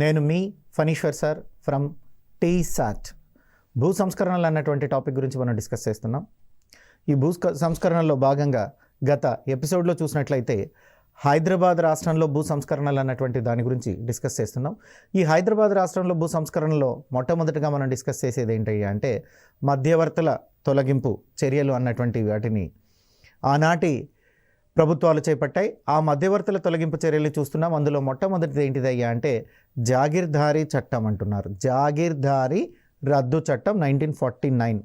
నేను మీ Phaneeshwar sir from T-SAT. భూ సంస్కరణలు అన్నటువంటి టాపిక్ గురించి మనం డిస్కస్ చేస్తున్నాం. ఈ భూ సంస్కరణలో భాగంగా గత ఎపిసోడ్లో చూసినట్లయితే హైదరాబాద్ రాష్ట్రంలో భూ సంస్కరణలు అన్నటువంటి దాని గురించి డిస్కస్ చేస్తున్నాం. ఈ హైదరాబాద్ రాష్ట్రంలో భూ సంస్కరణలో మొట్టమొదటిగా మనం డిస్కస్ చేసేది ఏంటి అంటే మధ్యవర్తుల తొలగింపు చర్యలు అన్నటువంటి వాటిని ఆనాటి ప్రభుత్వాలు చేపట్టాయి. ఆ మధ్యవర్తుల తొలగింపు చర్యలు చూస్తున్నాం. అందులో మొట్టమొదటిది ఏంటిదయ్యా అంటే జాగీర్దారీ చట్టం అంటున్నారు. జాగీర్దారీ రద్దు చట్టం 1949.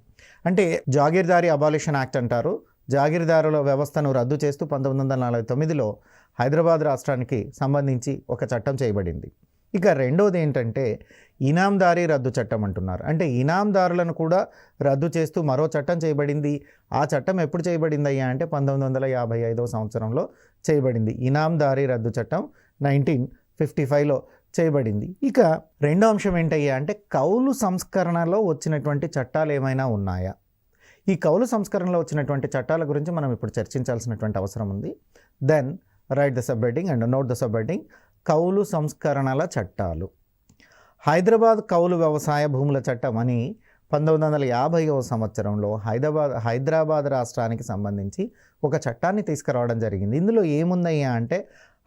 అంటే జాగీర్దారీ అబాలిషన్ యాక్ట్ అంటారు. జాగీర్దారుల వ్యవస్థను రద్దు చేస్తూ 1949లో హైదరాబాద్ రాష్ట్రానికి సంబంధించి ఒక చట్టం చేయబడింది. ఇక రెండోది ఏంటంటే ఇనాందారీ రద్దు చట్టం అంటున్నారు. అంటే ఇనాందారులను కూడా రద్దు చేస్తూ మరో చట్టం చేయబడింది. ఆ చట్టం ఎప్పుడు చేయబడింది అయ్యా అంటే 1955వ సంవత్సరంలో చేయబడింది. ఇనాందారీ రద్దు చట్టం 1955లో చేయబడింది. ఇక రెండో అంశం ఏంటయ్యా అంటే కౌలు సంస్కరణలో వచ్చినటువంటి చట్టాలు ఏమైనా ఉన్నాయా? ఈ కౌలు సంస్కరణలో వచ్చినటువంటి చట్టాల గురించి మనం ఇప్పుడు చర్చించాల్సినటువంటి అవసరం ఉంది. Then write the sub heading and note the sub heading. కౌలు సంస్కరణల చట్టాలు. హైదరాబాద్ కౌలు వ్యవసాయ భూముల చట్టం అని 1950వ సంవత్సరంలో హైదరాబాద్ రాష్ట్రానికి సంబంధించి ఒక చట్టాన్ని తీసుకురావడం జరిగింది. ఇందులో ఏముందయ్యా అంటే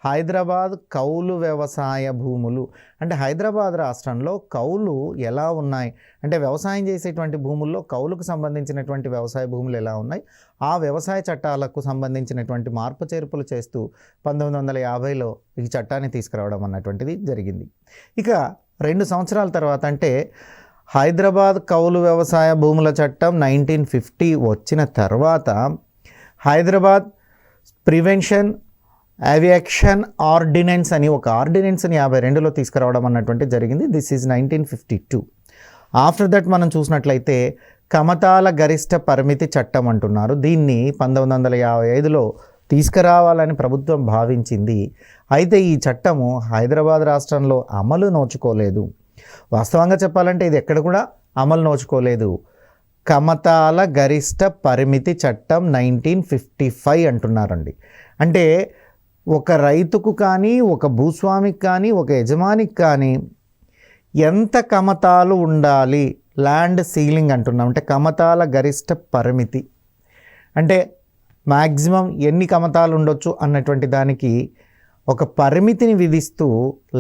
హైదరాబాద్ కౌలు వ్యవసాయ భూములు. అంటే హైదరాబాద్ రాష్ట్రంలో కౌలు ఎలా ఉన్నాయి అంటే వ్యవసాయం చేసేటువంటి భూముల్లో కౌలుకు సంబంధించినటువంటి వ్యవసాయ భూములు ఎలా ఉన్నాయి, ఆ వ్యవసాయ చట్టాలకు సంబంధించినటువంటి మార్పు చేర్పులు చేస్తూ 1950లో ఈ చట్టాన్ని తీసుకురావడం అన్నటువంటిది జరిగింది. ఇక 2 సంవత్సరాల తర్వాత అంటే హైదరాబాద్ కౌలు వ్యవసాయ భూముల చట్టం 1950 వచ్చిన తర్వాత హైదరాబాద్ ప్రివెన్షన్ ఏవియేషన్ ఆర్డినెన్స్ అని ఒక ఆర్డినెన్స్ని 52లో తీసుకురావడం అన్నటువంటి జరిగింది. This is 1952. ఆఫ్టర్ దట్ మనం చూసినట్లయితే కమతాల గరిష్ట పరిమితి చట్టం అంటున్నారు. దీన్ని 1955లో తీసుకురావాలని ప్రభుత్వం భావించింది. అయితే ఈ చట్టము హైదరాబాద్ రాష్ట్రంలో అమలు నోచుకోలేదు. వాస్తవంగా చెప్పాలంటే ఇది ఎక్కడ కూడా అమలు నోచుకోలేదు. కమతాల గరిష్ట పరిమితి చట్టం 1955 అంటున్నారండి. అంటే ఒక రైతుకు కానీ ఒక భూస్వామికి కానీ ఒక యజమానికి కానీ ఎంత కమతాలు ఉండాలి, ల్యాండ్ సీలింగ్ అంటున్నాం. అంటే కమతాల గరిష్ట పరిమితి అంటే మ్యాక్సిమం ఎన్ని కమతాలు ఉండొచ్చు అన్నటువంటి దానికి ఒక పరిమితిని విధిస్తూ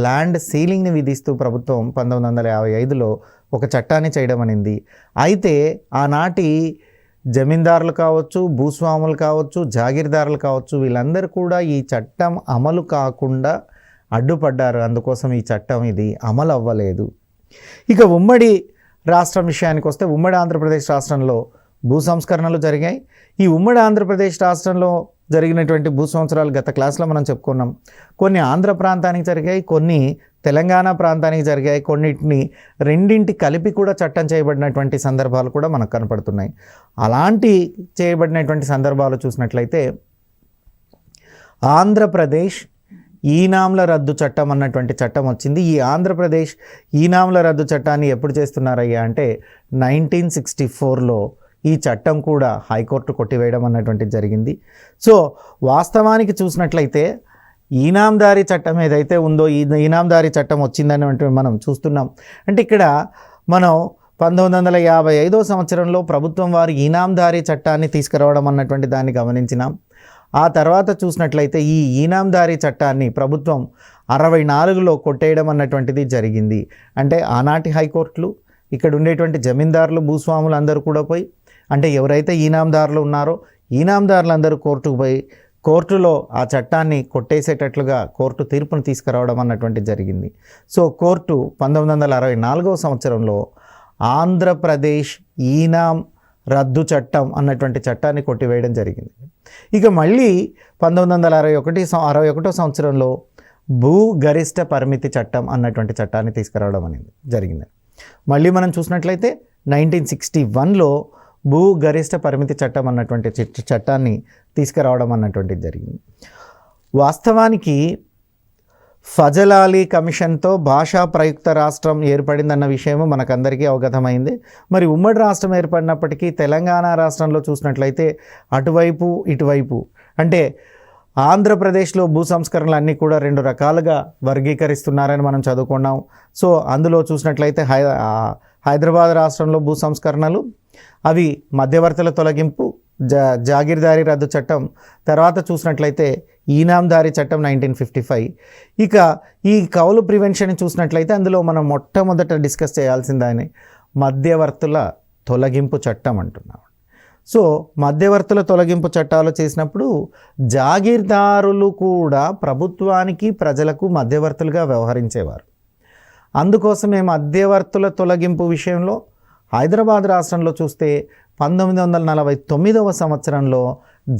ల్యాండ్ సీలింగ్ని విధిస్తూ ప్రభుత్వం 1955లో ఒక చట్టాన్ని చేయడం అనింది. అయితే ఆనాటి జమీందారులు కావచ్చు, భూస్వాములు కావచ్చు, జాగీర్దారులు కావచ్చు, వీళ్ళందరూ కూడా ఈ చట్టం అమలు కాకుండా అడ్డుపడ్డారు. అందుకోసం ఈ చట్టం ఇది అమలు అవ్వలేదు. ఇక ఉమ్మడి రాష్ట్రం విషయానికి వస్తే ఉమ్మడి ఆంధ్రప్రదేశ్ రాష్ట్రంలో భూ సంస్కరణలు జరిగాయి. ఈ ఉమ్మడి ఆంధ్రప్రదేశ్ రాష్ట్రంలో జరిగినటువంటి భూ సంవత్సరాలు గత క్లాస్లో మనం చెప్పుకున్నాం. కొన్ని ఆంధ్ర ప్రాంతానికి జరిగాయి, కొన్ని తెలంగాణ ప్రాంతానికి జరిగాయి, కొన్నిటిని రెండింటి కలిపి కూడా చట్టం చేయబడినటువంటి సందర్భాలు కూడా మనకు కనపడుతున్నాయి. అలాంటి చేయబడినటువంటి సందర్భాలు చూసినట్లయితే ఆంధ్రప్రదేశ్ ఈనాంల రద్దు చట్టం అన్నటువంటి చట్టం వచ్చింది. ఈ ఆంధ్రప్రదేశ్ ఈనాంల రద్దు చట్టాన్ని ఎప్పుడు చేస్తున్నారయ్యా అంటే 1964లో ఈ చట్టం కూడా హైకోర్టు కొట్టివేయడం అన్నటువంటిది జరిగింది. సో వాస్తవానికి చూసినట్లయితే ఈనాందారీ చట్టం ఏదైతే ఉందో ఈ ఈనాందారీ చట్టం వచ్చిందని మనం చూస్తున్నాం. అంటే ఇక్కడ మనం 1955వ సంవత్సరంలో ప్రభుత్వం వారు ఈనాందారీ చట్టాన్ని తీసుకురావడం అన్నటువంటి దాన్ని గమనించినాం. ఆ తర్వాత చూసినట్లయితే ఈ ఈనాందారీ చట్టాన్ని ప్రభుత్వం 64లో కొట్టేయడం అన్నటువంటిది జరిగింది. అంటే ఆనాటి హైకోర్టులు ఇక్కడ ఉండేటువంటి జమీందారులు భూస్వాములు అందరూ కూడా పోయి అంటే ఎవరైతే ఈనాందారులు ఉన్నారో ఈనాందారులందరూ కోర్టుకు పోయి కోర్టులో ఆ చట్టాన్ని కొట్టేసేటట్లుగా కోర్టు తీర్పును తీసుకురావడం అన్నటువంటి జరిగింది. సో కోర్టు 1964వ సంవత్సరంలో ఆంధ్రప్రదేశ్ ఈనాం రద్దు చట్టం అన్నటువంటి చట్టాన్ని కొట్టివేయడం జరిగింది. ఇక మళ్ళీ 1961వ సంవత్సరంలో భూ గరిష్ట పరిమితి చట్టం అన్నటువంటి చట్టాన్ని తీసుకురావడం అనేది జరిగింది. మళ్ళీ మనం చూసినట్లయితే 1961లో భూ గరిష్ట పరిమితి చట్టం అన్నటువంటి చట్టాన్ని తీసుకురావడం అన్నటువంటిది జరిగింది. వాస్తవానికి ఫజల్ అలీ కమిషన్తో భాషా ప్రయుక్త రాష్ట్రం ఏర్పడిందన్న విషయము మనకందరికీ అవగతమైంది. మరి ఉమ్మడి రాష్ట్రం ఏర్పడినప్పటికీ తెలంగాణ రాష్ట్రంలో చూసినట్లయితే అటువైపు ఇటువైపు అంటే ఆంధ్రప్రదేశ్లో భూ సంస్కరణలు అన్నీ కూడా 2 రకాలుగా వర్గీకరిస్తున్నారని మనం చదువుకున్నాం. సో అందులో చూసినట్లయితే హైదరాబాద్ రాష్ట్రంలో భూ సంస్కరణలు అవి మధ్యవర్తుల తొలగింపు, జాగీర్దారీ రద్దు చట్టం, తర్వాత చూసినట్లయితే ఈనాందారీ చట్టం 1955. ఇక ఈ కౌలు ప్రివెన్షన్ చూసినట్లయితే అందులో మనం మొట్టమొదట డిస్కస్ చేయాల్సిందని మధ్యవర్తుల తొలగింపు చట్టం అంటున్నాం. సో మధ్యవర్తుల తొలగింపు చట్టాలు చేసినప్పుడు జాగీర్దారులు కూడా ప్రభుత్వానికి ప్రజలకు మధ్యవర్తులుగా వ్యవహరించేవారు. అందుకోసమే మధ్యవర్తుల తొలగింపు విషయంలో హైదరాబాద్ రాష్ట్రంలో చూస్తే 1949వ సంవత్సరంలో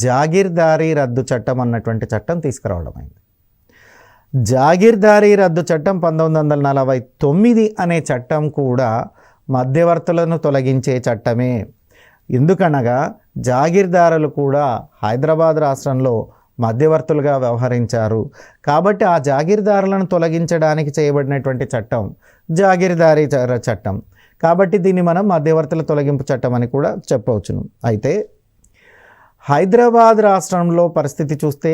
జాగీర్దారీ రద్దు చట్టం అన్నటువంటి చట్టం తీసుకురావడం అయింది. జాగీర్దారీ రద్దు చట్టం 1949 అనే చట్టం కూడా మధ్యవర్తులను తొలగించే చట్టమే. ఎందుకనగా జాగీర్దారులు కూడా హైదరాబాద్ రాష్ట్రంలో మధ్యవర్తులుగా వ్యవహరించారు కాబట్టి ఆ జాగీర్దారులను తొలగించడానికి చేయబడినటువంటి చట్టం జాగీర్దారీ చట్టం. కాబట్టి దీన్ని మనం మధ్యవర్తుల తొలగింపు చట్టం అని కూడా చెప్పవచ్చును. అయితే హైదరాబాద్ రాష్ట్రంలో పరిస్థితి చూస్తే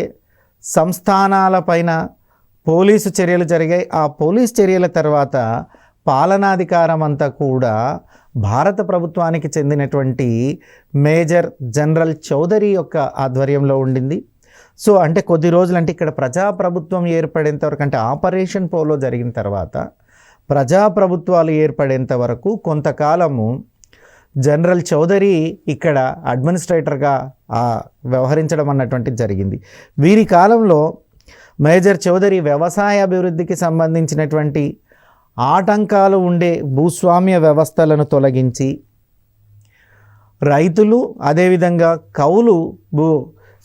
సంస్థానాలపైన పోలీసు చర్యలు జరిగాయి. ఆ పోలీస్ చర్యల తర్వాత పాలనాధికారం అంతా కూడా భారత ప్రభుత్వానికి చెందినటువంటి మేజర్ జనరల్ చౌదరి యొక్క ఆధ్వర్యంలో ఉండింది. సో అంటే కొద్ది రోజులు అంటే ఇక్కడ ప్రజాప్రభుత్వం ఏర్పడేంత వరకు అంటే ఆపరేషన్ పోలో జరిగిన తర్వాత ప్రజాప్రభుత్వాలు ఏర్పడేంత వరకు కొంతకాలము జనరల్ చౌదరి ఇక్కడ అడ్మినిస్ట్రేటర్గా వ్యవహరించడం అన్నటువంటిది జరిగింది. వీరి కాలంలో మేజర్ చౌదరి వ్యవసాయ అభివృద్ధికి సంబంధించినటువంటి ఆటంకాలు ఉండే భూస్వామ్య వ్యవస్థలను తొలగించి రైతులు అదేవిధంగా కౌలు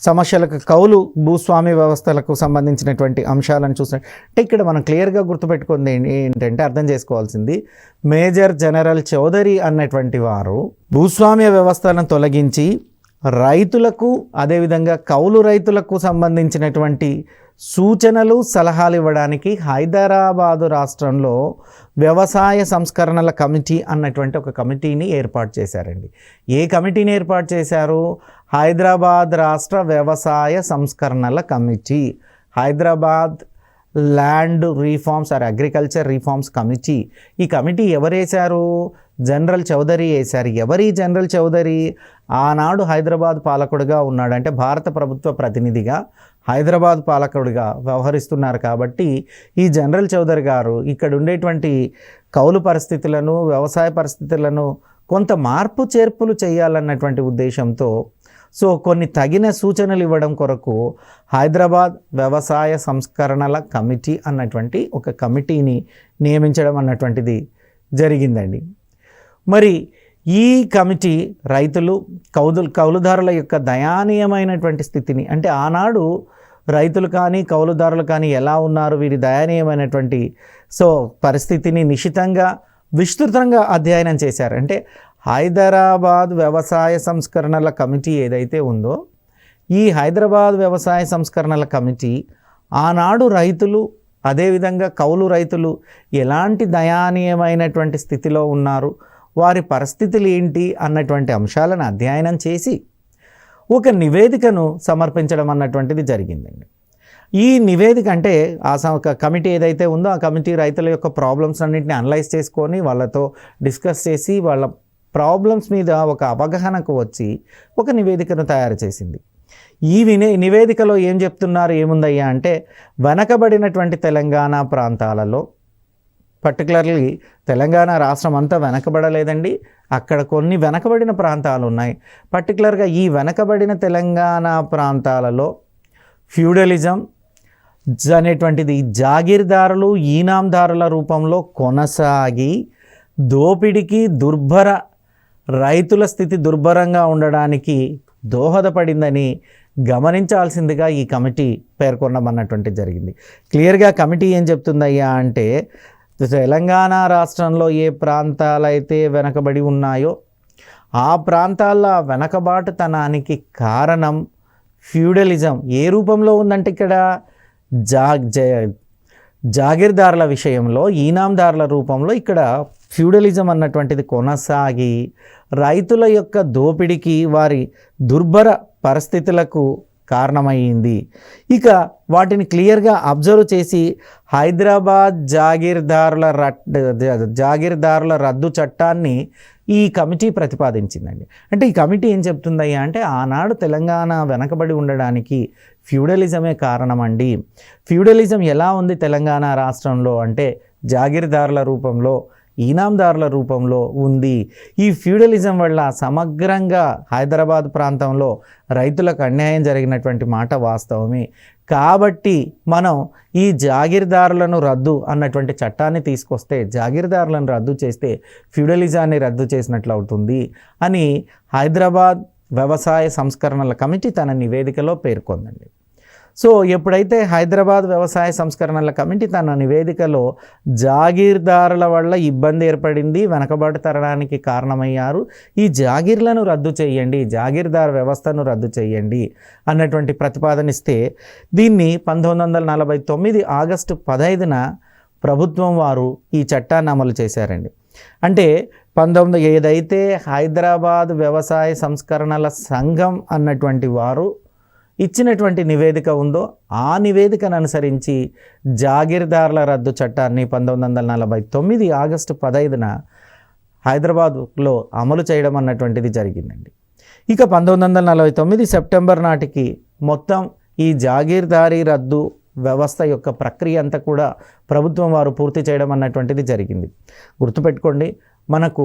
సమస్యలకు కౌలు భూస్వామ్య వ్యవస్థలకు సంబంధించినటువంటి అంశాలను చూసినట్టే ఇక్కడ మనం క్లియర్గా గుర్తుపెట్టుకుంది ఏంటంటే అర్థం చేసుకోవాల్సింది మేజర్ జనరల్ చౌదరి అన్నటువంటి వారు భూస్వామ్య వ్యవస్థలను తొలగించి రైతులకు అదేవిధంగా కౌలు రైతులకు సంబంధించినటువంటి సూచనలు సలహాలు ఇవ్వడానికి హైదరాబాదు రాష్ట్రంలో వ్యవసాయ సంస్కరణల కమిటీ అన్నటువంటి ఒక కమిటీని ఏర్పాటు చేశారండి. ఏ కమిటీని ఏర్పాటు చేశారు? హైదరాబాద్ రాష్ట్ర వ్యవసాయ సంస్కరణల committee, Hyderabad land reforms are agriculture reforms committee. ఈ కమిటీ ఎవరు వేశారు? జనరల్ చౌదరి వేశారు. ఎవరి జనరల్ చౌదరి? ఆనాడు హైదరాబాద్ పాలకుడిగా ఉన్నాడు, అంటే భారత ప్రభుత్వ ప్రతినిధిగా హైదరాబాద్ పాలకుడిగా వ్యవహరిస్తున్నారు. కాబట్టి ఈ జనరల్ చౌదరి గారు ఇక్కడ ఉండేటువంటి కౌలు పరిస్థితులను వ్యవసాయ పరిస్థితులను కొంత మార్పు చేర్పులు చేయాలన్నటువంటి ఉద్దేశంతో సో కొన్ని తగిన సూచనలు ఇవ్వడం కొరకు హైదరాబాద్ వ్యవసాయ సంస్కరణల కమిటీ అన్నటువంటి ఒక కమిటీని నియమించడం అన్నటువంటిది జరిగిందండి. మరి ఈ కమిటీ రైతులు కౌలుదారుల యొక్క దయానీయమైనటువంటి స్థితిని, అంటే ఆనాడు రైతులు కానీ కౌలుదారులు కానీ ఎలా ఉన్నారు, వీరి దయానీయమైనటువంటి పరిస్థితిని నిశితంగా విస్తృతంగా అధ్యయనం చేశారు. అంటే హైదరాబాద్ వ్యవసాయ సంస్కరణల కమిటీ ఏదైతే ఉందో ఈ హైదరాబాద్ వ్యవసాయ సంస్కరణల కమిటీ ఆనాడు రైతులు అదేవిధంగా కౌలు రైతులు ఎలాంటి దయానీయమైనటువంటి స్థితిలో ఉన్నారు, వారి పరిస్థితులు ఏంటి అన్నటువంటి అంశాలను అధ్యయనం చేసి ఒక నివేదికను సమర్పించడం అన్నటువంటిది జరిగిందండి. ఈ నివేదిక అంటే కమిటీ ఏదైతే ఉందో ఆ కమిటీ రైతుల యొక్క ప్రాబ్లమ్స్ అన్నింటినీ అనలైజ్ చేసుకొని వాళ్ళతో డిస్కస్ చేసి వాళ్ళ ప్రాబ్లమ్స్ మీద ఒక అవగాహనకు వచ్చి ఒక నివేదికను తయారు చేసింది. ఈ నివేదికలో ఏం చెప్తున్నారు, ఏముందయ్యా అంటే వెనకబడినటువంటి తెలంగాణ ప్రాంతాలలో, పర్టికులర్లీ తెలంగాణ రాష్ట్రం అంతా వెనకబడలేదండి, అక్కడ కొన్ని వెనకబడిన ప్రాంతాలు ఉన్నాయి. పర్టికులర్గా ఈ వెనకబడిన తెలంగాణ ప్రాంతాలలో ఫ్యూడలిజం అనేటువంటిది జాగీర్దారులు ఈనాందారుల రూపంలో కొనసాగి దోపిడికి రైతుల స్థితి దుర్భరంగా ఉండడానికి దోహదపడిందని గమనించాల్సిందిగా ఈ కమిటీ పేర్కొనమన్నటువంటి జరిగింది. క్లియర్గా కమిటీ ఏం చెప్తుందయ్యా అంటే తెలంగాణ రాష్ట్రంలో ఏ ప్రాంతాలైతే వెనకబడి ఉన్నాయో ఆ ప్రాంతాల వెనకబాటుతనానికి కారణం ఫ్యూడలిజం. ఏ రూపంలో ఉందంటే ఇక్కడ జాగీర్దారుల విషయంలో ఈనాందారుల రూపంలో ఇక్కడ ఫ్యూడలిజం అన్నటువంటిది కొనసాగి రైతుల యొక్క దోపిడికి వారి దుర్భర పరిస్థితులకు కారణమైంది. ఇక వాటిని క్లియర్గా అబ్జర్వ్ చేసి హైదరాబాద్ జాగీర్దారుల రద్దు చట్టాన్ని ఈ కమిటీ ప్రతిపాదించిందండి. అంటే ఈ కమిటీ ఏం చెప్తుందయ్యా అంటే, ఆనాడు తెలంగాణ వెనకబడి ఉండడానికి ఫ్యూడలిజమే కారణమండి. ఫ్యూడలిజం ఎలా ఉంది తెలంగాణ రాష్ట్రంలో అంటే జాగీర్దారుల రూపంలో, ఈనాందారుల రూపంలో ఉంది. ఈ ఫ్యూడలిజం వల్ల సమగ్రంగా హైదరాబాద్ ప్రాంతంలో రైతులకు అన్యాయం జరిగినటువంటి మాట వాస్తవమే. కాబట్టి మనం ఈ జాగీర్దారులను రద్దు అన్నటువంటి చట్టాన్ని తీసుకొస్తే, జాగీర్దారులను రద్దు చేస్తే ఫ్యూడలిజాన్ని రద్దు చేసినట్లు అవుతుంది అని హైదరాబాద్ వ్యవసాయ సంస్కరణల కమిటీ తన నివేదికలో పేర్కొందండి. సో ఎప్పుడైతే హైదరాబాద్ వ్యవసాయ సంస్కరణల కమిటీ తన నివేదికలో జాగీర్దారుల వల్ల ఇబ్బంది ఏర్పడింది, వెనకబాటు తరడానికి కారణమయ్యారు, ఈ జాగీర్లను రద్దు చేయండి, జాగీర్దార్ వ్యవస్థను రద్దు చేయండి అన్నటువంటి ప్రతిపాదన ఇస్తే, దీన్ని 1949 ఆగస్టు 15న ప్రభుత్వం వారు ఈ చట్టాన్ని అమలు చేశారండి. అంటే ఏదైతే హైదరాబాద్ వ్యవసాయ సంస్కరణల సంఘం అన్నటువంటి వారు ఇచ్చినటువంటి నివేదిక ఉందో ఆ నివేదికను అనుసరించి జాగీర్దారుల రద్దు చట్టాన్ని 1949 ఆగస్టు 15న హైదరాబాద్లో అమలు చేయడం అన్నటువంటిది జరిగిందండి. ఇక 1949 సెప్టెంబర్ నాటికి మొత్తం ఈ జాగీర్దారీ రద్దు వ్యవస్థ యొక్క ప్రక్రియ అంతా కూడా ప్రభుత్వం వారు పూర్తి చేయడం అన్నటువంటిది జరిగింది. గుర్తుపెట్టుకోండి, మనకు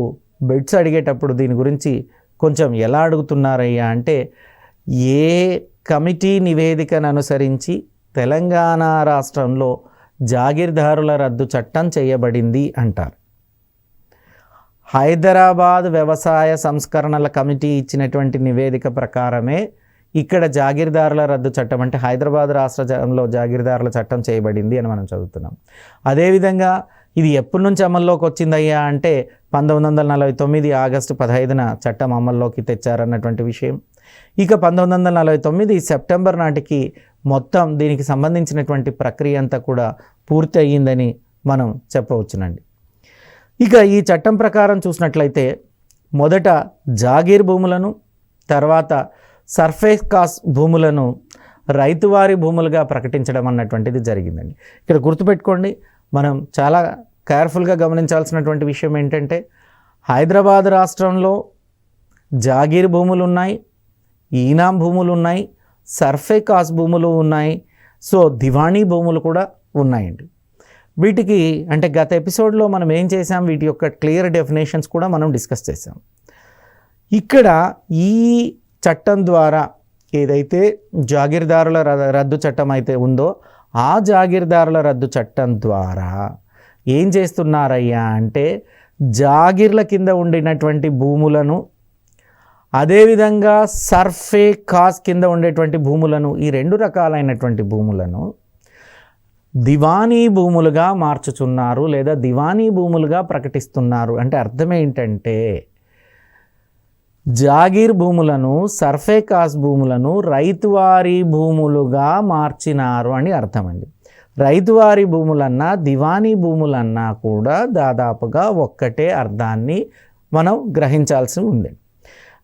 బెడ్స్ అడిగేటప్పుడు దీని గురించి కొంచెం ఎలా అడుగుతున్నారయ్యా అంటే, ఏ కమిటీ నివేదికను అనుసరించి తెలంగాణ రాష్ట్రంలో జాగీర్దారుల రద్దు చట్టం చేయబడింది అంటారు. హైదరాబాద్ వ్యవసాయ సంస్కరణల కమిటీ ఇచ్చినటువంటి నివేదిక ప్రకారమే ఇక్కడ జాగీర్దారుల రద్దు చట్టం అంటే హైదరాబాద్ రాష్ట్రంలో జాగీర్దారుల చట్టం చేయబడింది అని మనం చదువుతున్నాం. అదేవిధంగా ఇది ఎప్పటి నుంచి అమల్లోకి వచ్చిందయ్యా అంటే 1949 ఆగస్టు 15న చట్టం అమల్లోకి తెచ్చారన్నటువంటి విషయం. ఇక 1949 సెప్టెంబర్ నాటికి మొత్తం దీనికి సంబంధించినటువంటి ప్రక్రియ అంతా కూడా పూర్తి అయ్యిందని మనం చెప్పవచ్చునండి. ఇక ఈ చట్టం ప్రకారం చూసినట్లయితే మొదట జాగీర్ భూములను, తర్వాత సర్ఫేస్ కాస్ట్ భూములను రైతువారి భూములుగా ప్రకటించడం అన్నటువంటిది జరిగిందండి. ఇక్కడ గుర్తుపెట్టుకోండి, మనం చాలా కేర్ఫుల్గా గమనించాల్సినటువంటి విషయం ఏంటంటే, హైదరాబాద్ రాష్ట్రంలో జాగీర్ భూములు ఉన్నాయి, ఈనాం భూములు ఉన్నాయి, సర్ఫే కాస్ట్ భూములు ఉన్నాయి, సో దివాణీ భూములు కూడా ఉన్నాయండి. వీటికి అంటే గత ఎపిసోడ్లో మనం ఏం చేసాం, వీటి యొక్క క్లియర్ డెఫినేషన్స్ కూడా మనం డిస్కస్ చేసాం. ఇక్కడ ఈ చట్టం ద్వారా ఏదైతే జాగీర్దారుల రద్దు చట్టం అయితే ఉందో ఆ జాగీర్దారుల రద్దు చట్టం ద్వారా ఏం చేస్తున్నారయ్యా అంటే, జాగీర్ల కింద ఉండినటువంటి భూములను, అదేవిధంగా సర్ఫే కాస్ట్ కింద ఉండేటువంటి భూములను, ఈ రెండు రకాలైనటువంటి భూములను దివానీ భూములుగా మార్చుచున్నారు లేదా దివానీ భూములుగా ప్రకటిస్తున్నారు. అంటే అర్థం ఏంటంటే, జాగీర్ భూములను, సర్ఫే కాస్ట్ భూములను రైతువారీ భూములుగా మార్చినారు అని అర్థమండి. రైతువారీ భూములన్నా దివానీ భూములన్నా కూడా దాదాపుగా ఒక్కటే అర్థాన్ని మనం గ్రహించాల్సి ఉంది.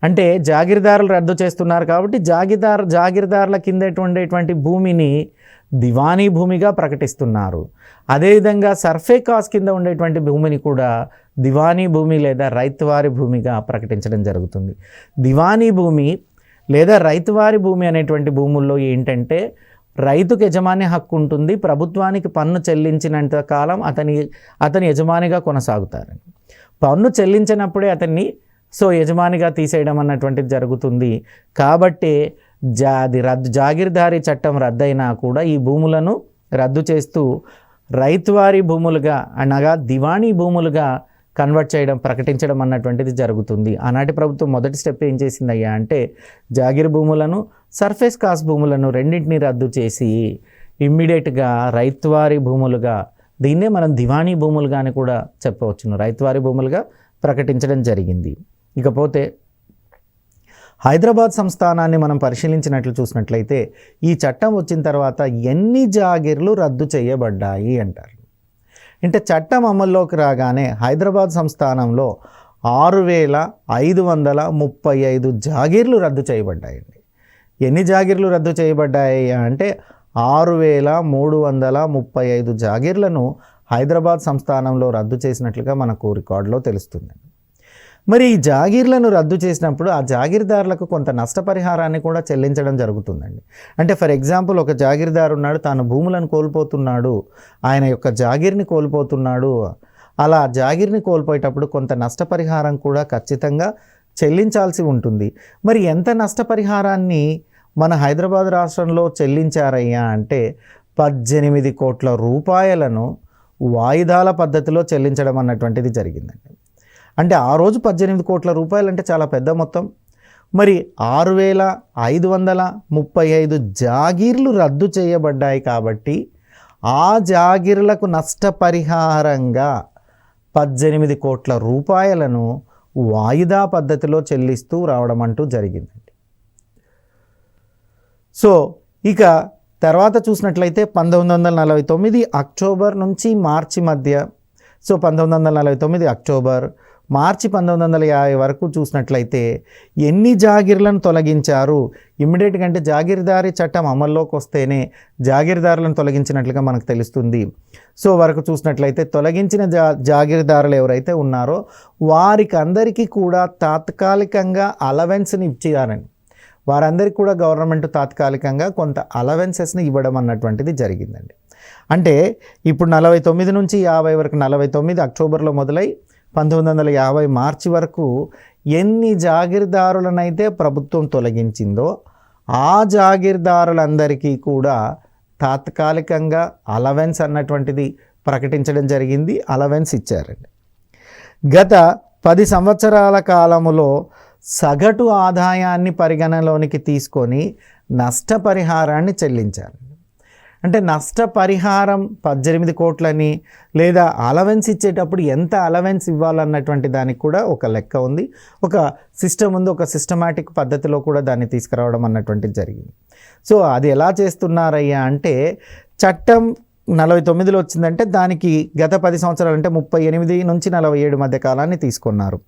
అంటే జాగీర్దారులు రద్దు చేస్తున్నారు కాబట్టి జాగీర్దారుల కింద ఉండేటువంటి భూమిని దివానీ భూమిగా ప్రకటిస్తున్నారు. అదేవిధంగా సర్ఫే కాస్ట్ కింద ఉండేటువంటి భూమిని కూడా దివానీ భూమి లేదా రైతువారి భూమిగా ప్రకటించడం జరుగుతుంది. దివానీ భూమి లేదా రైతువారి భూమి అనేటువంటి భూముల్లో ఏంటంటే, రైతుకు యజమాని హక్కు ఉంటుంది, ప్రభుత్వానికి పన్ను చెల్లించినంత కాలం అతని యజమానిగా కొనసాగుతారని. పన్ను చెల్లించినప్పుడే అతన్ని యజమానిగా తీసేయడం అన్నటువంటిది జరుగుతుంది. కాబట్టి జాగీర్దారీ చట్టం రద్దయినా కూడా ఈ భూములను రద్దు చేస్తూ రైతువారీ భూములుగా అనగా దివాణీ భూములుగా కన్వర్ట్ చేయడం, ప్రకటించడం అన్నటువంటిది జరుగుతుంది. ఆనాటి ప్రభుత్వం మొదటి స్టెప్ ఏం చేసిందయ్యా అంటే, జాగీర్ భూములను, సర్ఫేస్ కాస్ట్ భూములను రెండింటినీ రద్దు చేసి ఇమ్మీడియట్గా రైతువారీ భూములుగా, దీన్నే మనం దివాణీ భూములుగా అని కూడా చెప్పవచ్చును, రైతువారీ భూములుగా ప్రకటించడం జరిగింది. ఇకపోతే హైదరాబాద్ సంస్థానాన్ని మనం పరిశీలించినట్లు చూసినట్లయితే ఈ చట్టం వచ్చిన తర్వాత ఎన్ని జాగీర్లు రద్దు చేయబడ్డాయి అంటారు. అంటే చట్టం అమల్లోకి రాగానే హైదరాబాద్ సంస్థానంలో 6535 జాగీర్లు రద్దు చేయబడ్డాయండి. ఎన్ని జాగీర్లు రద్దు చేయబడ్డాయి అంటే 6,335 జాగీర్లను హైదరాబాద్ సంస్థానంలో రద్దు చేసినట్లుగా మనకు రికార్డులో తెలుస్తుంది. మరి ఈ జాగీర్లను రద్దు చేసినప్పుడు ఆ జాగీర్దారులకు కొంత నష్టపరిహారాన్ని కూడా చెల్లించడం జరుగుతుందండి. అంటే ఫర్ ఎగ్జాంపుల్ ఒక జాగీర్దారు ఉన్నాడు, తాను భూములను కోల్పోతున్నాడు, ఆయన యొక్క జాగీర్ని కోల్పోతున్నాడు. అలా జాగీర్ని కోల్పోయేటప్పుడు కొంత నష్టపరిహారం కూడా ఖచ్చితంగా చెల్లించాల్సి ఉంటుంది. మరి ఎంత నష్టపరిహారాన్ని మన హైదరాబాద్ రాష్ట్రంలో చెల్లించారయ్యా అంటే 18 కోట్ల రూపాయలను వాయిదాల పద్ధతిలో చెల్లించడం అన్నటువంటిది జరిగిందండి. అంటే ఆ రోజు 18 కోట్ల రూపాయలు అంటే చాలా పెద్ద మొత్తం. మరి 6,535 జాగీర్లు రద్దు చేయబడ్డాయి కాబట్టి ఆ జాగీర్లకు నష్టపరిహారంగా 18 కోట్ల రూపాయలను వాయిదా పద్ధతిలో చెల్లిస్తూ రావడం అంటూ జరిగిందండి. సో ఇక తర్వాత చూసినట్లయితే 1949 అక్టోబర్ నుంచి మార్చి మధ్య, సో 1949 అక్టోబర్, మార్చి 1950 వరకు చూసినట్లయితే ఎన్ని జాగీర్లను తొలగించారు, ఇమ్మీడియట్గా అంటే జాగీర్దారీ చట్టం అమల్లోకి వస్తేనే జాగీర్దారులను తొలగించినట్లుగా మనకు తెలుస్తుంది. సో వరకు చూసినట్లయితే తొలగించిన జాగీర్దారులు ఎవరైతే ఉన్నారో వారికి అందరికీ కూడా తాత్కాలికంగా అలవెన్స్ని ఇచ్చారని, వారందరికీ కూడా గవర్నమెంట్ తాత్కాలికంగా కొంత అలవెన్సెస్ని ఇవ్వడం అన్నటువంటిది జరిగిందండి. అంటే ఇప్పుడు 49 నుంచి 50 వరకు, 49 అక్టోబర్లో మొదలై 1950 మార్చి వరకు ఎన్ని జాగీర్దారులనైతే ప్రభుత్వం తొలగించిందో ఆ జాగీర్దారులందరికీ కూడా తాత్కాలికంగా అలవెన్స్ అన్నటువంటిది ప్రకటించడం జరిగింది, అలవెన్స్ ఇచ్చారండి. గత 10 సంవత్సరాల కాలములో సగటు ఆదాయాన్ని పరిగణలోనికి తీసుకొని నష్టపరిహారాన్ని చెల్లించారు. అంటే నష్టపరిహారం 18 కోట్లని లేదా అలవెన్స్ ఇచ్చేటప్పుడు ఎంత అలవెన్స్ ఇవ్వాలన్నటువంటి దానికి కూడా ఒక లెక్క ఉంది, ఒక సిస్టమ్ ఉంది, ఒక సిస్టమాటిక్ పద్ధతిలో కూడా దాన్ని తీసుకురావడం అన్నటువంటిది జరిగింది. సో అది ఎలా చేస్తున్నారయ్యా అంటే చట్టం 49లో వచ్చిందంటే దానికి గత 10 సంవత్సరాలు అంటే 38 నుంచి 47 మధ్య కాలాన్ని తీసుకున్నారు.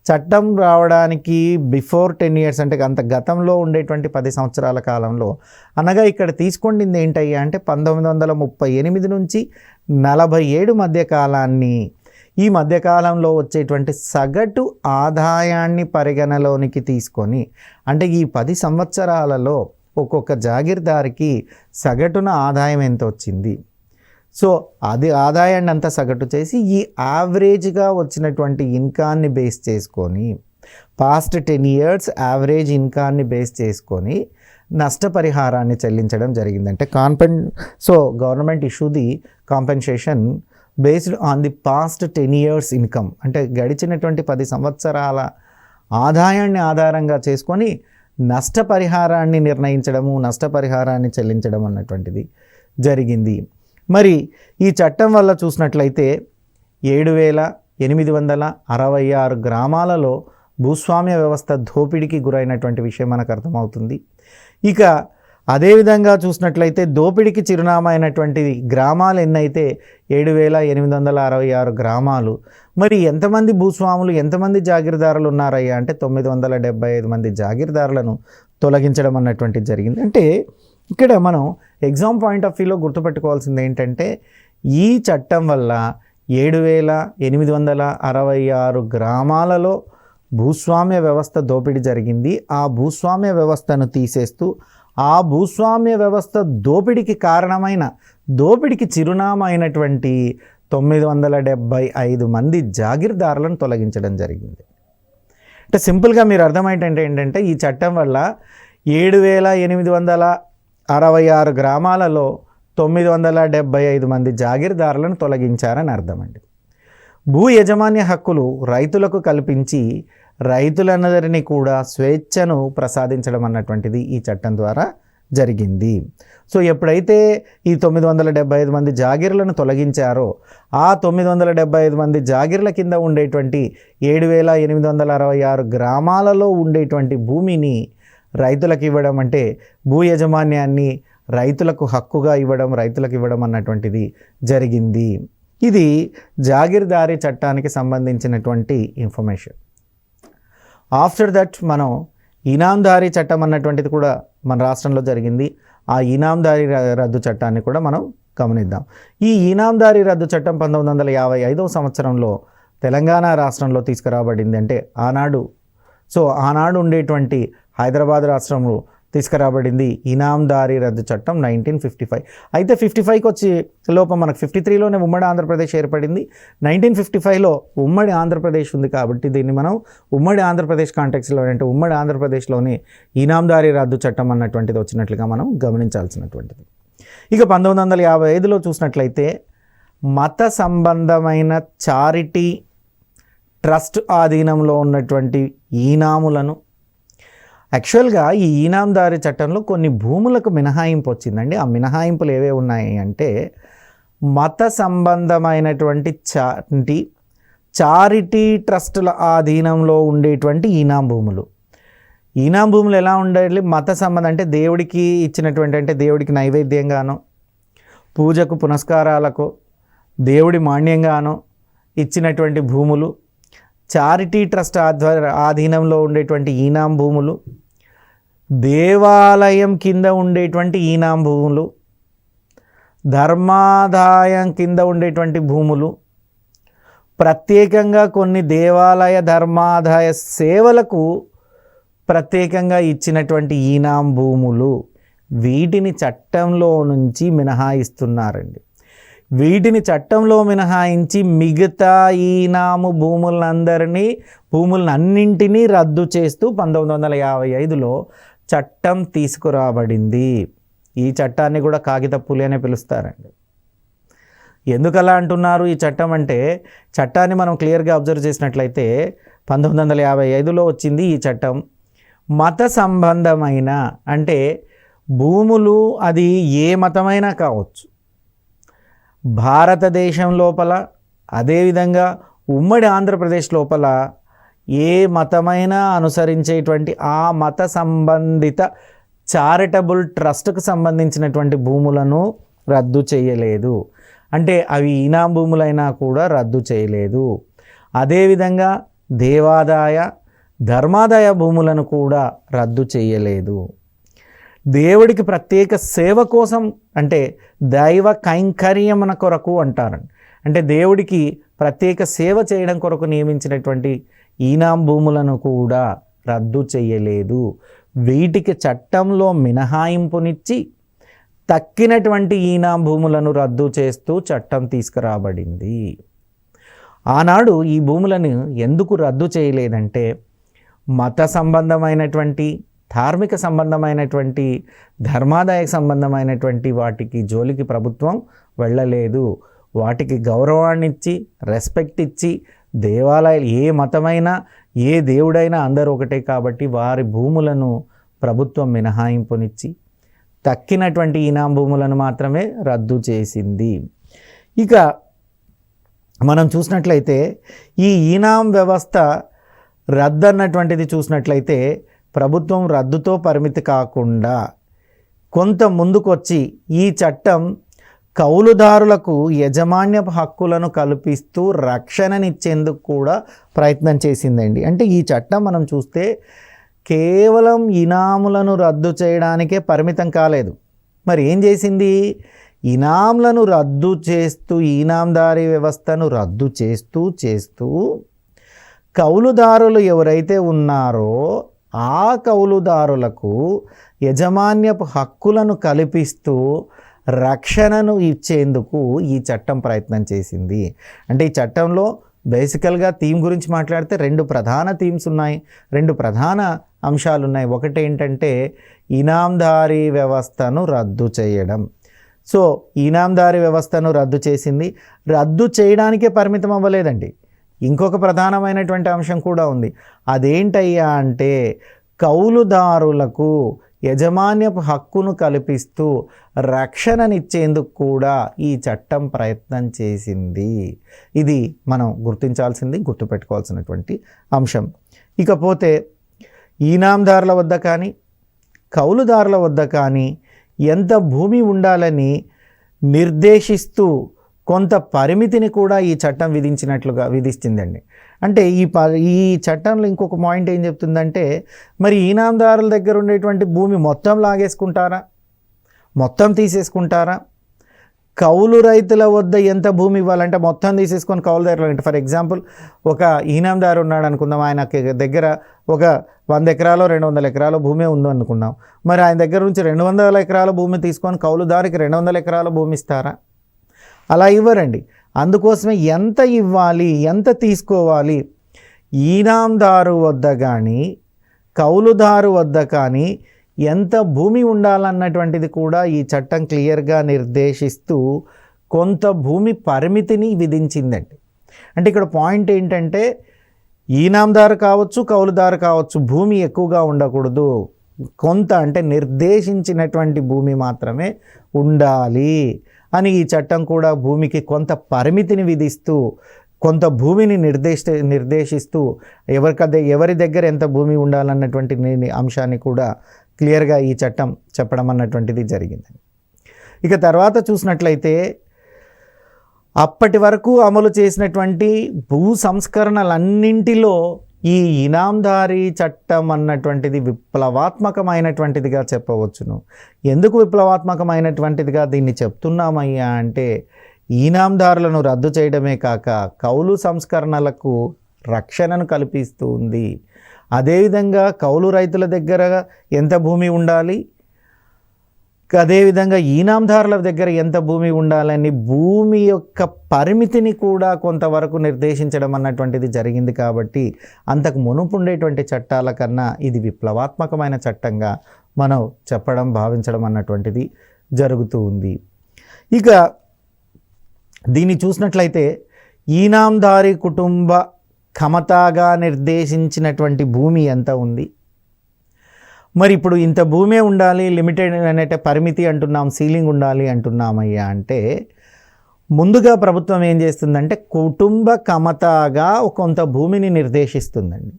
చట్టం రావడానికి బిఫోర్ 10 years అంటే అంత గతంలో ఉండేటువంటి 10 సంవత్సరాల కాలంలో అనగా ఇక్కడ తీసుకుండింది ఏంటయ్యా అంటే 1938 నుంచి 47 మధ్య కాలాన్ని, ఈ మధ్యకాలంలో వచ్చేటువంటి సగటు ఆదాయాన్ని పరిగణలోనికి తీసుకొని, అంటే ఈ 10 సంవత్సరాలలో ఒక్కొక్క జాగీర్దారికి సగటున ఆదాయం ఎంత వచ్చింది, సో అది ఆదాయాన్ని అంతా సగటు చేసి ఈ యావరేజ్గా వచ్చినటువంటి ఇన్కాన్ని బేస్ చేసుకొని, పాస్ట్ 10 years యావరేజ్ ఇన్కాన్ని బేస్ చేసుకొని నష్టపరిహారాన్ని చెల్లించడం జరిగిందంటే so government issue the compensation based on the past 10 years income, అంటే గడిచినటువంటి 10 సంవత్సరాల ఆదాయాన్ని ఆధారంగా చేసుకొని నష్టపరిహారాన్ని నిర్ణయించడము, నష్టపరిహారాన్ని చెల్లించడం అన్నటువంటిది జరిగింది. మరి ఈ చట్టం వల్ల చూసినట్లయితే 7,866 గ్రామాలలో భూస్వామ్య వ్యవస్థ దోపిడీకి గురైనటువంటి విషయం మనకు అర్థమవుతుంది. ఇక అదేవిధంగా చూసినట్లయితే దోపిడీకి చిరునామా అయినటువంటి గ్రామాలు ఎన్నైతే 7,866 గ్రామాలు. మరి ఎంతమంది భూస్వాములు, ఎంతమంది జాగీర్దారులు ఉన్నారయ్యా అంటే 975 మంది జాగీర్దారులను తొలగించడం అన్నటువంటిది జరిగింది. అంటే ఇక్కడ మనం ఎగ్జామ్ పాయింట్ ఆఫ్ వ్యూలో గుర్తుపెట్టుకోవాల్సింది ఏంటంటే ఈ చట్టం వల్ల 7,866 గ్రామాలలో భూస్వామ్య వ్యవస్థ దోపిడీ జరిగింది. ఆ భూస్వామ్య వ్యవస్థను తీసేస్తూ ఆ భూస్వామ్య వ్యవస్థ దోపిడీకి కారణమైన, దోపిడీకి చిరునామా అయినటువంటి 975 మంది జాగీర్దారులను తొలగించడం జరిగింది. అంటే సింపుల్గా మీరు అర్థమయ్యేటంటే ఏంటంటే ఈ చట్టం వల్ల 7,866 గ్రామాలలో 975 మంది జాగీర్దారులను తొలగించారని అర్థమండి. భూ యజమాన్య హక్కులు రైతులకు కల్పించి రైతులందరినీ కూడా స్వేచ్ఛను ప్రసాదించడం అన్నటువంటిది ఈ చట్టం ద్వారా జరిగింది. సో ఎప్పుడైతే ఈ 975 మంది జాగీర్లను తొలగించారో ఆ 975 మంది జాగీర్ల కింద ఉండేటువంటి 7,866 గ్రామాలలో ఉండేటువంటి భూమిని రైతులకు ఇవ్వడం, అంటే భూ యజమాన్యాన్ని రైతులకు హక్కుగా ఇవ్వడం, రైతులకు ఇవ్వడం అన్నటువంటిది జరిగింది. ఇది జాగీర్దారీ చట్టానికి సంబంధించినటువంటి ఇన్ఫర్మేషన్. ఆఫ్టర్ దట్ మనం ఇనాందారీ చట్టం అన్నటువంటిది కూడా మన రాష్ట్రంలో జరిగింది. ఆ ఇనాందారీ రద్దు చట్టాన్ని కూడా మనం గమనిద్దాం. ఈ ఇనాందారీ రద్దు చట్టం 1955 సంవత్సరంలో తెలంగాణ రాష్ట్రంలో తీసుకురాబడింది. అంటే ఆనాడు ఉండేటువంటి హైదరాబాద్ రాష్ట్రంలో తీసుకురాబడింది ఇనాందారీ రద్దు చట్టం 1955. అయితే 55కి వచ్చి లోపం మనకు 53లోనే ఉమ్మడి ఆంధ్రప్రదేశ్ ఏర్పడింది. 1955లో ఉమ్మడి ఆంధ్రప్రదేశ్ ఉంది కాబట్టి దీన్ని మనం ఉమ్మడి ఆంధ్రప్రదేశ్ కాంటెక్స్లో అంటే ఉమ్మడి ఆంధ్రప్రదేశ్లోని ఇనాందారీ రద్దు చట్టం అన్నటువంటిది వచ్చినట్లుగా మనం గమనించాల్సినటువంటిది. ఇక 1955లో చూసినట్లయితే మత సంబంధమైన చారిటీ ట్రస్ట్ ఆధీనంలో ఉన్నటువంటి ఈనాములను, యాక్చువల్గా ఈ ఈనాందారీ చట్టంలో కొన్ని భూములకు మినహాయింపు వచ్చిందండి. ఆ మినహాయింపులు ఏవే ఉన్నాయి అంటే మత సంబంధమైనటువంటి చారిటీ ట్రస్టుల ఆధీనంలో ఉండేటువంటి ఈనాం భూములు. ఈనాం భూములు ఎలా ఉండాలి? మత సంబంధం అంటే దేవుడికి ఇచ్చినటువంటి, అంటే దేవుడికి నైవేద్యంగానో, పూజకు పునస్కారాలకు, దేవుడి మాన్యంగానో ఇచ్చినటువంటి భూములు, చారిటీ ట్రస్ట్ ఆధీనంలో ఉండేటువంటి ఈనాం భూములు, దేవాలయం కింద ఉండేటువంటి ఈనాం భూములు, ధర్మాదాయం కింద ఉండేటువంటి భూములు, ప్రత్యేకంగా కొన్ని దేవాలయ ధర్మాదాయ సేవలకు ప్రత్యేకంగా ఇచ్చినటువంటి ఈనాం భూములు, వీటిని చట్టంలో నుంచి మినహాయిస్తున్నారండి. వీటిని చట్టంలో మినహాయించి మిగతా ఈనాము భూములన్నింటినీ రద్దు చేస్తూ 1955లో చట్టం తీసుకురాబడింది. ఈ చట్టాన్ని కూడా కాగితపులి అనే పిలుస్తారండి. ఎందుకలా అంటున్నారు ఈ చట్టం అంటే, చట్టాన్ని మనం క్లియర్గా అబ్జర్వ్ చేసినట్లయితే 1955లో వచ్చింది ఈ చట్టం. మత సంబంధమైన అంటే భూములు అది ఏ మతమైనా కావచ్చు, భారతదేశం లోపల అదేవిధంగా ఉమ్మడి ఆంధ్రప్రదేశ్ లోపల ఏ మతమైనా అనుసరించేటువంటి ఆ మత సంబంధిత చారిటబుల్ ట్రస్ట్కు సంబంధించినటువంటి భూములను రద్దు చేయలేదు. అంటే అవి ఈనాం భూములైనా కూడా రద్దు చేయలేదు. అదేవిధంగా దేవాదాయ ధర్మాదాయ భూములను కూడా రద్దు చేయలేదు. దేవుడికి ప్రత్యేక సేవ కోసం అంటే దైవ కైంకర్యమున కొరకు అంటారండి. అంటే దేవుడికి ప్రత్యేక సేవ చేయడం కొరకు నియమించినటువంటి ఈనాం భూములను కూడా రద్దు చేయలేదు. వీటికి చట్టంలో మినహాయింపునిచ్చి తక్కినటువంటి ఈనాం భూములను రద్దు చేస్తూ చట్టం తీసుకురాబడింది. ఆనాడు ఈ భూములను ఎందుకు రద్దు చేయలేదంటే మత సంబంధమైనటువంటి, ధార్మిక సంబంధమైనటువంటి, ధర్మాదాయ సంబంధమైనటువంటి వాటికి జోలికి ప్రభుత్వం వెళ్ళలేదు. వాటికి గౌరవాన్ని ఇచ్చి, రెస్పెక్ట్ ఇచ్చి, దేవాలయాలు ఏ మతమైనా ఏ దేవుడైనా అందరూ ఒకటే కాబట్టి వారి భూములను ప్రభుత్వం మినహాయింపునిచ్చి తక్కినటువంటి ఈనాం భూములను మాత్రమే రద్దు చేసింది. ఇక మనం చూసినట్లయితే ఈ ఈనాం వ్యవస్థ రద్దు అన్నటువంటిది చూసినట్లయితే ప్రభుత్వం రద్దుతో పరిమితి కాకుండా కొంత ముందుకొచ్చి ఈ చట్టం కౌలుదారులకు యజమాన్యపు హక్కులను కల్పిస్తూ రక్షణనిచ్చేందుకు కూడా ప్రయత్నం చేసిందండి. అంటే ఈ చట్టం మనం చూస్తే కేవలం ఇనాములను రద్దు చేయడానికే పరిమితం కాలేదు. మరి ఏం చేసింది? ఇనాంలను రద్దు చేస్తూ, ఈనాందారీ వ్యవస్థను రద్దు చేస్తూ కౌలుదారులు ఎవరైతే ఉన్నారో ఆ కౌలుదారులకు యజమాన్యపు హక్కులను కల్పిస్తూ రక్షణను ఇచ్చేందుకు ఈ చట్టం ప్రయత్నం చేసింది. అంటే ఈ చట్టంలో బేసికల్గా థీమ్ గురించి మాట్లాడితే రెండు ప్రధాన థీమ్స్ ఉన్నాయి, రెండు ప్రధాన అంశాలు ఉన్నాయి. ఒకటి ఏంటంటే ఇనాందారీ వ్యవస్థను రద్దు చేయడం. సో ఇనాందారీ వ్యవస్థను రద్దు చేసింది. రద్దు చేయడానికే పరిమితం అవ్వలేదండి, ఇంకొక ప్రధానమైనటువంటి అంశం కూడా ఉంది. అదేంటయ్యా అంటే కౌలుదారులకు యజమాన్యపు హక్కును కల్పిస్తూ రక్షణనిచ్చేందుకు కూడా ఈ చట్టం ప్రయత్నం చేసింది. ఇది మనం గుర్తుపెట్టుకోవాల్సినటువంటి అంశం. ఇకపోతే ఈనాందారుల వద్ద కానీ కౌలుదారుల వద్ద కానీ ఎంత భూమి ఉండాలని నిర్దేశిస్తూ కొంత పరిమితిని కూడా ఈ చట్టం విధించిందండి. అంటే ఈ చట్టంలో ఇంకొక పాయింట్ ఏం చెప్తుందంటే, మరి ఈనాందారుల దగ్గర ఉండేటువంటి భూమి మొత్తం లాగేసుకుంటారా, మొత్తం తీసేసుకుంటారా, కౌలు రైతుల వద్ద ఎంత భూమి ఇవ్వాలంటే మొత్తం తీసేసుకొని కౌలుదారులు అంటే ఫర్ ఎగ్జాంపుల్ ఒక ఈనాందారు ఉన్నాడు అనుకుందాం, ఆయన దగ్గర ఒక 100 ఎకరాలు 200 ఎకరాల భూమి ఉందో అనుకున్నాం. మరి ఆయన దగ్గర నుంచి 200 ఎకరాల భూమి తీసుకొని కౌలుదారికి 200 ఎకరాల భూమి ఇస్తారా? అలా ఇవ్వరండి. అందుకోసమే ఎంత ఇవ్వాలి, ఎంత తీసుకోవాలి, ఈనాందారు వద్ద కానీ కౌలుదారు వద్ద కానీ ఎంత భూమి ఉండాలన్నటువంటిది కూడా ఈ చట్టం క్లియర్గా నిర్దేశిస్తూ కొంత భూమి పరిమితిని విధించిందండి. అంటే ఇక్కడ పాయింట్ ఏంటంటే, ఈనాందారు కావచ్చు కౌలుదారు కావచ్చు, భూమి ఎక్కువగా ఉండకూడదు, కొంత అంటే నిర్దేశించినటువంటి భూమి మాత్రమే ఉండాలి అని ఈ చట్టం కూడా భూమికి కొంత పరిమితిని విధిస్తూ కొంత భూమిని నిర్దేశిస్తూ ఎవరి దగ్గర ఎంత భూమి ఉండాలన్నటువంటి అంశాన్ని కూడా క్లియర్గా ఈ చట్టం చెప్పడం అన్నటువంటిది జరిగింది. ఇక తర్వాత చూసినట్లయితే అప్పటి వరకు అమలు చేసినటువంటి భూ సంస్కరణలన్నింటిలో ఈ ఇనాందారీ చట్టం అన్నటువంటిది విప్లవాత్మకమైనటువంటిదిగా చెప్పవచ్చును. ఎందుకు విప్లవాత్మకమైనటువంటిదిగా దీన్ని చెప్తున్నామయ్యా అంటే, ఈనాందారులను రద్దు చేయడమే కాక కౌలు సంస్కరణలకు రక్షణను కల్పిస్తూ ఉంది. అదేవిధంగా కౌలు రైతుల దగ్గర ఎంత భూమి ఉండాలి, అదేవిధంగా ఈనాందారుల దగ్గర ఎంత భూమి ఉండాలని భూమి యొక్క పరిమితిని కూడా కొంతవరకు నిర్దేశించడం అన్నటువంటిది జరిగింది. కాబట్టి అంతకు మునుపు ఉండేటువంటి చట్టాల కన్నా ఇది విప్లవాత్మకమైన చట్టంగా మనం చెప్పడం భావించడం అన్నటువంటిది జరుగుతూ ఉంది. ఇక దీన్ని చూసినట్లయితే ఈనాందారీ కుటుంబ కమతాగా నిర్దేశించినటువంటి భూమి ఎంత ఉంది, మరి ఇప్పుడు ఇంత భూమే ఉండాలి, లిమిటెడ్ అనే పరిమితి అంటున్నాం, సీలింగ్ ఉండాలి అంటున్నామయ్యా అంటే, ముందుగా ప్రభుత్వం ఏం చేస్తుందంటే కుటుంబ కమతాగా కొంత భూమిని నిర్దేశిస్తుందండి.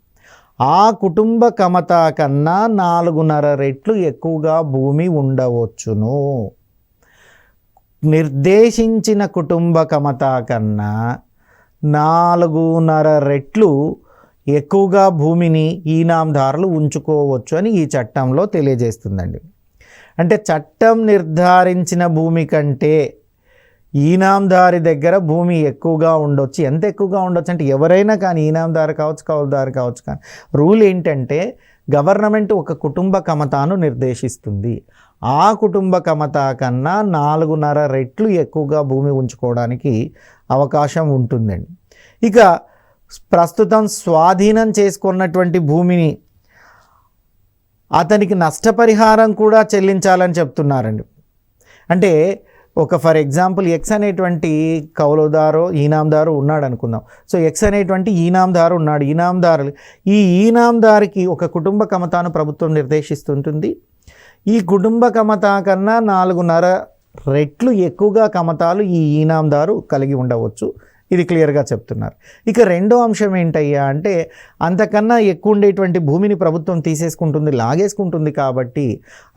ఆ కుటుంబ కమతా కన్నా 4.5 రెట్లు ఎక్కువగా భూమి ఉండవచ్చును. నిర్దేశించిన కుటుంబ కమతా కన్నా 4.5 రెట్లు ఎక్కువగా భూమిని ఈనాందారులు ఉంచుకోవచ్చు అని ఈ చట్టంలో తెలియజేస్తుందండి. అంటే చట్టం నిర్ధారించిన భూమి కంటే ఈనాందారి దగ్గర భూమి ఎక్కువగా ఉండొచ్చు. ఎంత ఎక్కువగా ఉండొచ్చు అంటే ఎవరైనా కానీ, ఈనాందారు కావచ్చు కౌలుదారు కావచ్చు, కానీ రూల్ ఏంటంటే గవర్నమెంట్ ఒక కుటుంబ కమతాను నిర్దేశిస్తుంది. ఆ కుటుంబ కమతా కన్నా 4.5 రెట్లు ఎక్కువగా భూమి ఉంచుకోవడానికి అవకాశం ఉంటుందండి. ఇక ప్రస్తుతం స్వాధీనం చేసుకున్నటువంటి భూమిని అతనికి నష్టపరిహారం కూడా చెల్లించాలని చెప్తున్నారండి. అంటే ఒక ఫర్ ఎగ్జాంపుల్ ఎక్స్ అనేటువంటి కౌలుదారు ఈనాందారు ఉన్నాడు అనుకుందాం. సో ఎక్స్ అనేటువంటి ఈనాందారు ఉన్నాడు. ఈ ఈనాందారికి ఒక కుటుంబ కమతాను ప్రభుత్వం నిర్దేశిస్తుంటుంది. ఈ కుటుంబ కమతా కన్నా 4.5 రెట్లు ఎక్కువగా కమతాలు ఈ ఈనాందారు కలిగి ఉండవచ్చు. ఇది క్లియర్గా చెప్తున్నారు. ఇక రెండో అంశం ఏంటయ్యా అంటే, అంతకన్నా ఎక్కువ ఉండేటువంటి భూమిని ప్రభుత్వం తీసేసుకుంటుంది, లాగేసుకుంటుంది. కాబట్టి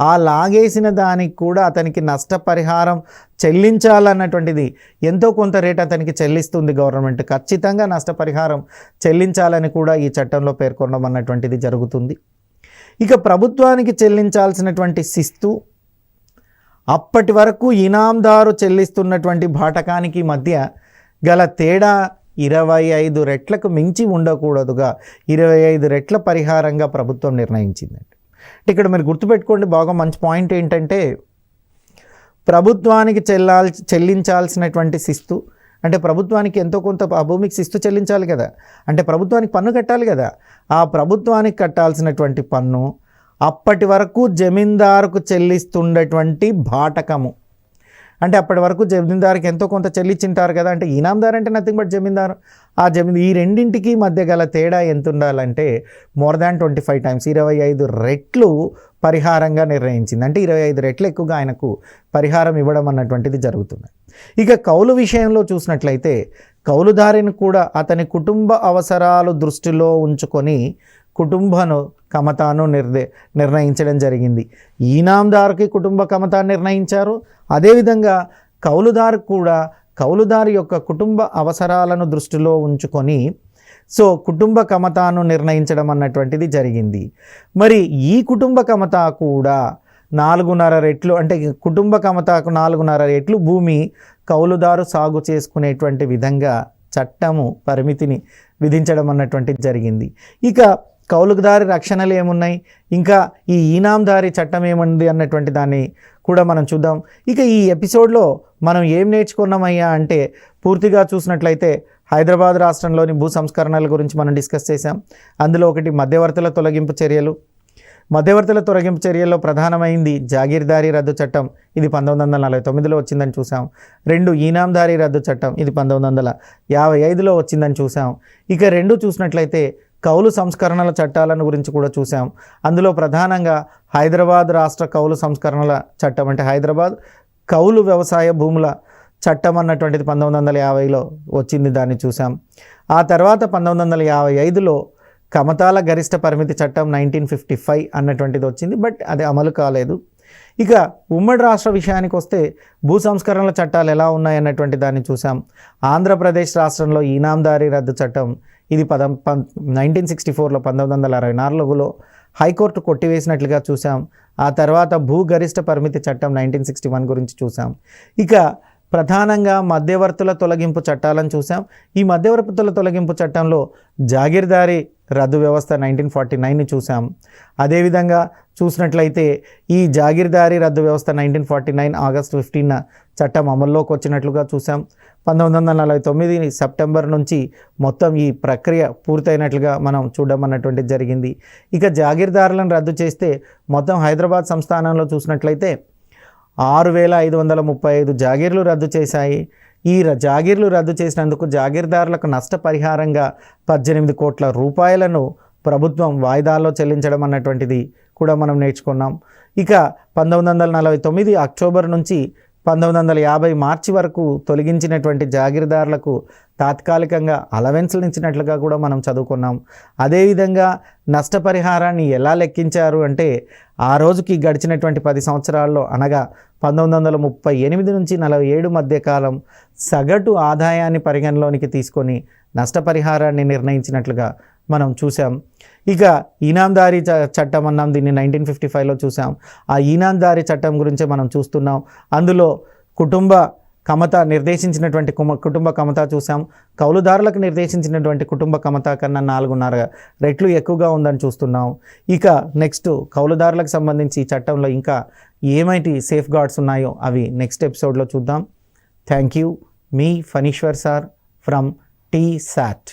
ఆ లాగేసిన దానికి కూడా అతనికి నష్టపరిహారం చెల్లించాలన్నటువంటిది ఎంతో కొంత రేటు అతనికి చెల్లిస్తుంది గవర్నమెంట్. ఖచ్చితంగా నష్టపరిహారం చెల్లించాలని కూడా ఈ చట్టంలో పేర్కొనడం అన్నటువంటిది జరుగుతుంది. ఇక ప్రభుత్వానికి చెల్లించాల్సినటువంటి శిస్తు అప్పటి వరకు ఇనాందారు చెల్లిస్తున్నటువంటి బాటకానికి మధ్య గల తేడా 25 రెట్లకు మించి ఉండకూడదుగా 25 రెట్ల పరిహారంగా ప్రభుత్వం నిర్ణయించిందండి. ఇక్కడ మీరు గుర్తుపెట్టుకోండి, బాగా మంచి పాయింట్ ఏంటంటే, ప్రభుత్వానికి చెల్లించాల్సినటువంటి శిస్తు అంటే ప్రభుత్వానికి ఎంతో కొంత ఆ భూమికి శిస్తు చెల్లించాలి కదా, అంటే ప్రభుత్వానికి పన్ను కట్టాలి కదా. ఆ ప్రభుత్వానికి కట్టాల్సినటువంటి పన్ను అప్పటి వరకు జమీందారుకు చెల్లిస్తుండేటువంటి బాటకము, అంటే అప్పటి వరకు జమీందారుకి ఎంతో కొంత చెల్లించింటారు కదా. అంటే ఈనాందారు అంటే నథింగ్ బట్ జమీందారు. ఈ రెండింటికి మధ్య గల తేడా ఎంత ఉండాలంటే మోర్ దాన్ 25 టైమ్స్ 25 రెట్లు పరిహారంగా నిర్ణయించింది. అంటే 25 రెట్లు ఎక్కువగా ఆయనకు పరిహారం ఇవ్వడం అన్నటువంటిది జరుగుతుంది. ఇక కౌలు విషయంలో చూసినట్లయితే కౌలుదారిని కూడా అతని కుటుంబ అవసరాలు దృష్టిలో ఉంచుకొని కుటుంబను కమతాను నిర్ణయించడం జరిగింది. ఈనాందారుకి కుటుంబ కమతాన్ని నిర్ణయించారు. అదేవిధంగా కౌలుదారు కూడా కౌలుదారు యొక్క కుటుంబ అవసరాలను దృష్టిలో ఉంచుకొని సో కుటుంబ కమతాను నిర్ణయించడం అన్నటువంటిది జరిగింది. మరి ఈ కుటుంబ కమతా కూడా 4.5 రెట్లు, అంటే కుటుంబ కమతాకు 4.5 రెట్లు భూమి కౌలుదారు సాగు చేసుకునేటువంటి విధంగా చట్టము పరిమితిని విధించడం అన్నటువంటిది జరిగింది. ఇక కౌలుదారి రక్షణలు ఏమున్నాయి, ఇంకా ఈ ఈనాందారి చట్టం ఏముంది అన్నటువంటి దాన్ని కూడా మనం చూద్దాం. ఇక ఈ ఎపిసోడ్లో మనం ఏం నేర్చుకున్నామయ్యా అంటే, పూర్తిగా చూసినట్లయితే హైదరాబాద్ రాష్ట్రంలోని భూ సంస్కరణల గురించి మనం డిస్కస్ చేసాం. అందులో ఒకటి మధ్యవర్తుల తొలగింపు చర్యలు. మధ్యవర్తుల తొలగింపు చర్యల్లో ప్రధానమైంది జాగీర్దారీ రద్దు చట్టం, ఇది 1949లో వచ్చిందని చూసాం. 2 ఈనాందారీ రద్దు చట్టం, ఇది 1955లో వచ్చిందని చూసాం. ఇక 2 చూసినట్లయితే కౌలు సంస్కరణల చట్టాలను గురించి కూడా చూసాం. అందులో ప్రధానంగా హైదరాబాద్ రాష్ట్ర కౌలు సంస్కరణల చట్టం, అంటే హైదరాబాద్ కౌలు వ్యవసాయ భూముల చట్టం అన్నటువంటిది 1950లో వచ్చింది, దాన్ని చూసాం. ఆ తర్వాత 1955లో కమతాల గరిష్ట పరిమితి చట్టం 1955 అన్నటువంటిది వచ్చింది, బట్ అది అమలు కాలేదు. ఇక ఉమ్మడి రాష్ట్ర విషయానికి వస్తే భూ సంస్కరణల చట్టాలు ఎలా ఉన్నాయి అన్నటువంటి దాన్ని చూసాం. ఆంధ్రప్రదేశ్ రాష్ట్రంలో ఈనాందారీ రద్దు చట్టం, ఇది 1964లో 1964లో హైకోర్టు కొట్టివేసినట్లుగా చూసాం. ఆ తర్వాత భూ గరిష్ట పరిమితి చట్టం 1961 గురించి చూసాం. ఇక ప్రధానంగా మధ్యవర్తుల తొలగింపు చట్టాలను చూసాం. ఈ మధ్యవర్తుల తొలగింపు చట్టంలో జాగీర్దారీ రద్దు వ్యవస్థ 1949ని చూసాం. అదేవిధంగా చూసినట్లయితే ఈ జాగీర్దారీ రద్దు వ్యవస్థ 1949 ఆగస్టు 15న చట్టం అమల్లోకి వచ్చినట్లుగా చూసాం. 1949 సెప్టెంబర్ నుంచి మొత్తం ఈ ప్రక్రియ పూర్తయినట్లుగా మనం చూడడం అన్నటువంటిది జరిగింది. ఇక జాగీర్దారులను రద్దు చేస్తే మొత్తం హైదరాబాద్ సంస్థానంలో చూసినట్లయితే 6535 జాగీర్లు రద్దు చేశాయి. ఈ జాగీర్లు రద్దు చేసినందుకు జాగీర్దారులకు నష్టపరిహారంగా 18 కోట్ల రూపాయలను ప్రభుత్వం వాయిదాల్లో చెల్లించడం అన్నటువంటిది కూడా మనం నేర్చుకున్నాం. ఇక 1949 అక్టోబర్ నుంచి 1950 మార్చి వరకు తొలగించినటువంటి జాగీర్దారులకు తాత్కాలికంగా అలవెన్స్లు ఇచ్చినట్లుగా కూడా మనం చదువుకున్నాం. అదేవిధంగా నష్టపరిహారాన్ని ఎలా లెక్కించారు అంటే, ఆ రోజుకి గడిచినటువంటి 10 సంవత్సరాల్లో, అనగా 1938 నుంచి 47 మధ్య కాలం సగటు ఆదాయాన్ని పరిగణలోనికి తీసుకొని నష్టపరిహారాన్ని నిర్ణయించినట్లుగా మనం చూసాం. ఇక ఈనాందారీ చట్టం అన్నాం, దీన్ని 1955లో చూసాం. ఆ ఈనాందారీ చట్టం గురించే మనం చూస్తున్నాం. అందులో కుటుంబ కమత నిర్దేశించినటువంటి కుటుంబ కమత చూసాం. కౌలుదారులకు నిర్దేశించినటువంటి కుటుంబ కమత కన్నా 4.5 రెట్లు ఎక్కువగా ఉందని చూస్తున్నాం. ఇక నెక్స్ట్ కౌలుదారులకు సంబంధించి ఈ చట్టంలో ఇంకా ఏమైనా సేఫ్ గార్డ్స్ ఉన్నాయో అవి నెక్స్ట్ ఎపిసోడ్లో చూద్దాం. Thank you. మీ ఫణీశ్వర్ సార్ ఫ్రమ్ TSAT.